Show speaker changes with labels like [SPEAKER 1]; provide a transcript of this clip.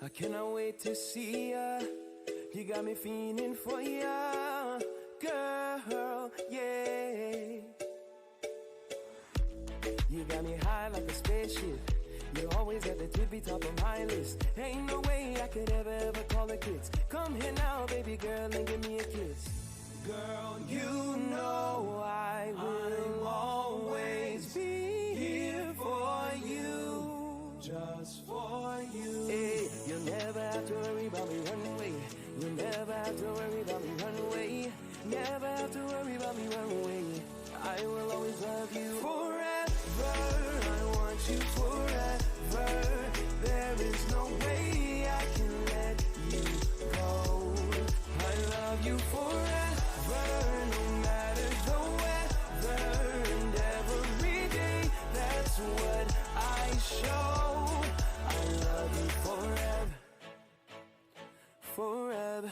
[SPEAKER 1] I cannot wait to see ya. You got me feeling for ya, girl, yeah. You got me high like a spaceship. You're always at the tippy top of my list. Ain't no way I could ever call it quits. Come here now, baby girl, and give me a kiss. Girl, you know I will always be here for you, just for you. Hey, you'll never have to worry about me run away. You'll never have to worry about me run away. Never have to worry about me run away. I will always love you forever. I want you forever. There is no way I can let you go. I love you forever, no matter the weather, and every day. That's what I show. I love you forever, forever.